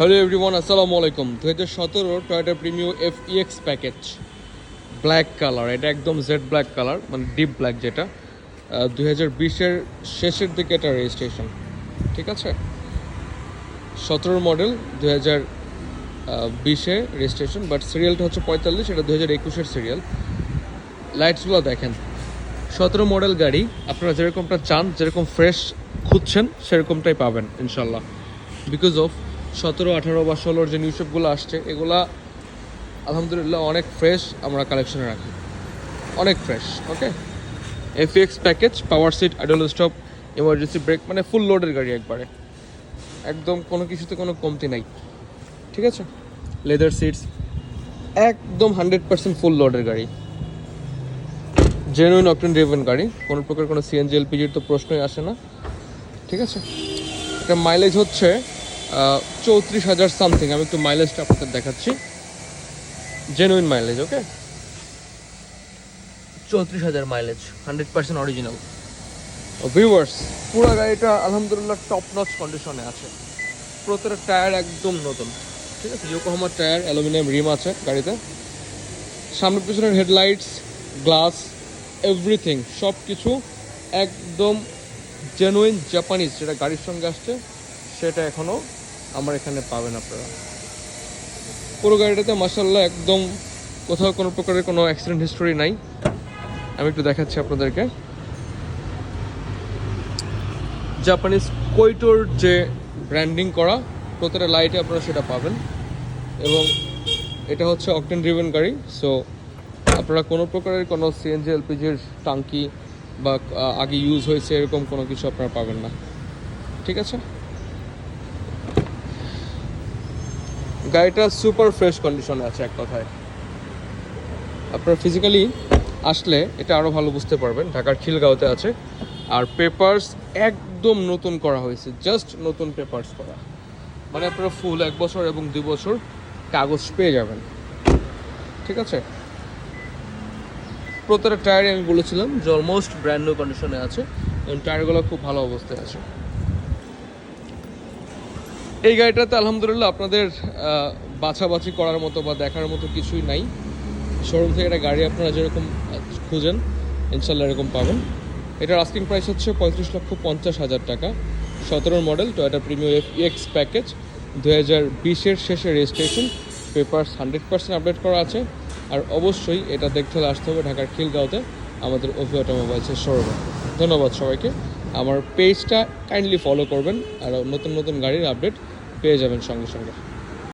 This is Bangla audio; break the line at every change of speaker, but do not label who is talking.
হ্যালো এভরিওয়ান, আসসালামু আলাইকুম। 2017 Toyota Premio FEX package, black colour. এটা একদম জেড ব্ল্যাক কালার, মানে ডিপ ব্ল্যাক, যেটা 2020-এর শেষের দিকে এটা রেজিস্ট্রেশন। ঠিক আছে, 17 মডেল, 2020-এ রেজিস্ট্রেশন, বাট সিরিয়ালটা হচ্ছে 45। এটা 2021-এর সিরিয়াল। লাইটসগুলো দেখেন, 17 মডেল গাড়ি। আপনারা যেরকমটা চান, যেরকম ফ্রেশ খুঁজছেন, সেরকমটাই পাবেন ইনশাল্লাহ। বিকজ অফ 17, 18 বা 16-র যে নিউ শেপগুলো আসছে, এগুলা আলহামদুলিল্লাহ অনেক ফ্রেশ আমরা কালেকশনে রাখি, অনেক fresh. Okay, FEX package, power seat, idle stop, emergency brake, মানে ফুল লোডের গাড়ি একবারে, একদম কোনো কিছুতে কোনো কমতি নাই। ঠিক আছে, লেদার সিটস, একদম 100% ফুল লোডের গাড়ি, জেনুইন অকটেন ড্রিভেন গাড়ি। কোনো প্রকার কোনো CNG LPGর তো প্রশ্নই আসে না। ঠিক আছে, এটা মাইলেজ হচ্ছে 34,000 সামথিং। আমি একটু মাইলেজটা আপনাদের দেখাচ্ছি, জেনুইন মাইলেজ। ওকে, 34,000 মাইলেজ, 100% অরিজিনাল। ভিউয়ার্স, পুরো গাড়িটা আলহামদুলিল্লাহ টপ নচ কন্ডিশনে আছে। প্রত্যেকটা টায়ার একদম নতুন। ঠিক আছে, ইয়োকোহামার টায়ার, অ্যালুমিনিয়াম রিম আছে গাড়িতে। সামনে পিছনের হেডলাইটস, গ্লাস, এভরিথিং, সব কিছু একদম জেনুইন জাপানিজ। যেটা গাড়ির সঙ্গে আসছে সেটা এখনও আমার এখানে পাবেন আপনারা। পুরো গাড়িটাতে মাশাআল্লাহ একদম কোথাও কোনো প্রকারের কোনো অ্যাক্সিডেন্ট হিস্টোরি নাই। আমি একটু দেখাচ্ছি আপনাদেরকে। জাপানিজ কোইটোর যে ব্র্যান্ডিং করা প্রত্যেকটা লাইটে আপনারা সেটা পাবেন। এবং এটা হচ্ছে অকটেন ড্রিভেন গাড়ি, সো আপনারা কোনো প্রকারের কোনো CNG LPGর টাঙ্কি বা আগে ইউজ হয়েছে এরকম কোনো কিছু আপনারা পাবেন না। ঠিক আছে, গাড়িটা সুপার ফ্রেশ কন্ডিশনে আছে এক কথায়। আপনারা ফিজিক্যালি আসলে এটা আরও ভালো বুঝতে পারবেন। ঢাকার খিলগাঁওতে আছে। আর পেপারস একদম নতুন করা হয়েছে, জাস্ট নতুন পেপারস করা, মানে আপনারা ফুল 1 বছর এবং 2 বছর কাগজ পেয়ে যাবেন। ঠিক আছে, প্রত্যেকটা টায়ারে আমি বলেছিলাম যে অলমোস্ট ব্র্যান্ড নিউ কন্ডিশনে আছে এবং টায়ারগুলো খুব ভালো অবস্থায় আছে। এই গাড়িটাতে আলহামদুলিল্লাহ আপনাদের বাছাবাছি করার মতো বা দেখার মতো কিছুই নাই। শোরুম থেকে একটা গাড়ি আপনারা যেরকম খুঁজেন ইনশাল্লাহ এরকম পাবেন। এটার আস্কিং প্রাইস হচ্ছে 35,50,000 টাকা। 17 model Toyota Premio FEX package, 2020-এর শেষে রেজিস্ট্রেশন, পেপারস 100% আপডেট করা আছে। আর অবশ্যই এটা দেখতে হলে আসতে হবে ঢাকার খিলগাঁওতে আমাদের অভি অটোমোবাইলসের শোরুমে। ধন্যবাদ সবাইকে। আমার পেজটা কাইন্ডলি ফলো করবেন, আর নতুন নতুন গাড়ির আপডেট পেয়ে যাবেন সঙ্গে সঙ্গে।